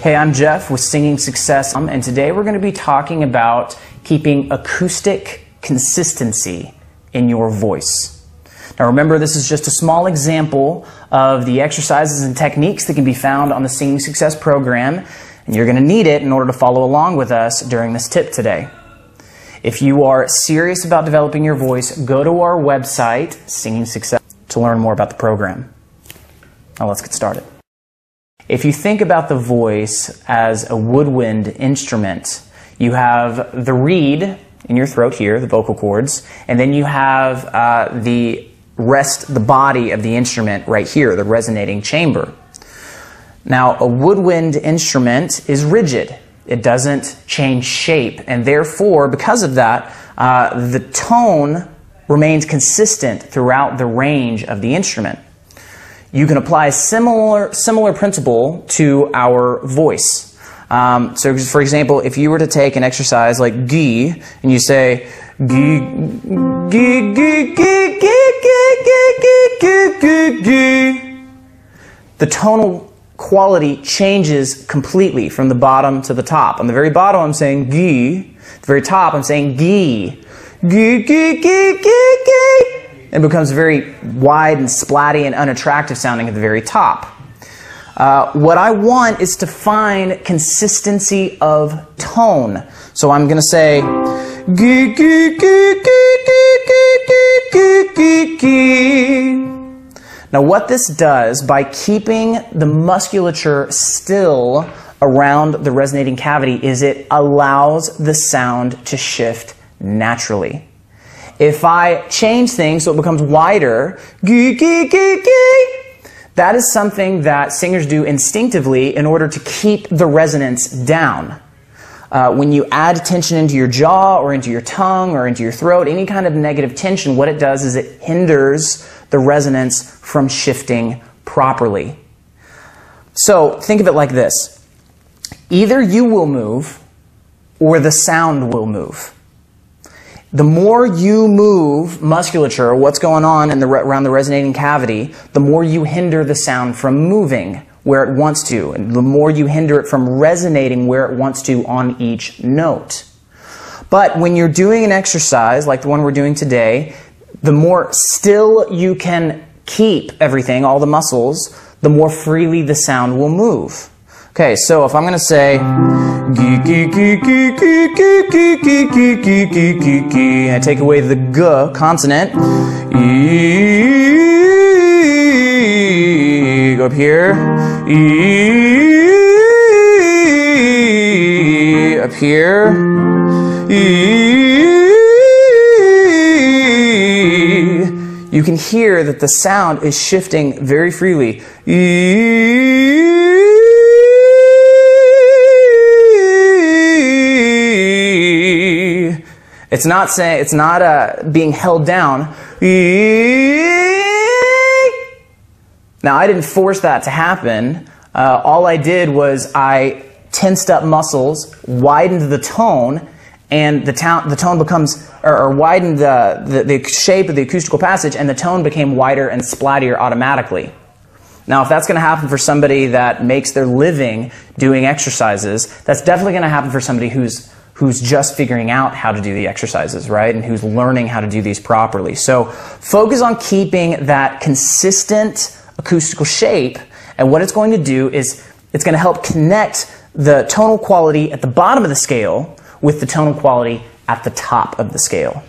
Hey, I'm Jeff with Singing Success, and today we're going to be talking about keeping acoustic consistency in your voice. Now remember, this is just a small example of the exercises and techniques that can be found on the Singing Success program, and you're going to need it in order to follow along with us during this tip today. If you are serious about developing your voice, go to our website, Singing Success, to learn more about the program. Now let's get started. If you think about the voice as a woodwind instrument, you have the reed in your throat here, the vocal cords, and then you have the body of the instrument right here, the resonating chamber. Now, a woodwind instrument is rigid. It doesn't change shape, and therefore, because of that, the tone remains consistent throughout the range of the instrument. You can apply a similar principle to our voice. So, for example, if you were to take an exercise like G, and you say G, G, G, G, G, G, G, G, G, the tonal quality changes completely from the bottom to the top. On the very bottom, I'm saying G. At the very top, I'm saying G, G, G, G, G, G. It becomes very wide and splatty and unattractive sounding at the very top. What I want is to find consistency of tone. So I'm going to say G, G, G, G, G, G, G, G, G. Now what this does, by keeping the musculature still around the resonating cavity, is it allows the sound to shift naturally. If I change things so it becomes wider, gee, gee, gee, gee, that is something that singers do instinctively in order to keep the resonance down. When you add tension into your jaw or into your tongue or into your throat, any kind of negative tension, what it does is it hinders the resonance from shifting properly. So think of it like this. Either you will move or the sound will move. The more you move musculature, what's going on around the resonating cavity, the more you hinder the sound from moving where it wants to, and the more you hinder it from resonating where it wants to on each note. But when you're doing an exercise like the one we're doing today, the more still you can keep everything, all the muscles, the more freely the sound will move. Okay, so if I'm going to say and I take away the g consonant, go up here, up here, you can hear that the sound is shifting very freely. It's not being held down. Now, I didn't force that to happen. All I did was I tensed up muscles, widened the tone, and the tone becomes, or widened the shape of the acoustical passage, and the tone became wider and splattier automatically. Now, if that's going to happen for somebody that makes their living doing exercises, that's definitely going to happen for somebody who's just figuring out how to do the exercises, right? And who's learning how to do these properly. So focus on keeping that consistent acoustical shape, and what it's going to do is it's going to help connect the tonal quality at the bottom of the scale with the tonal quality at the top of the scale.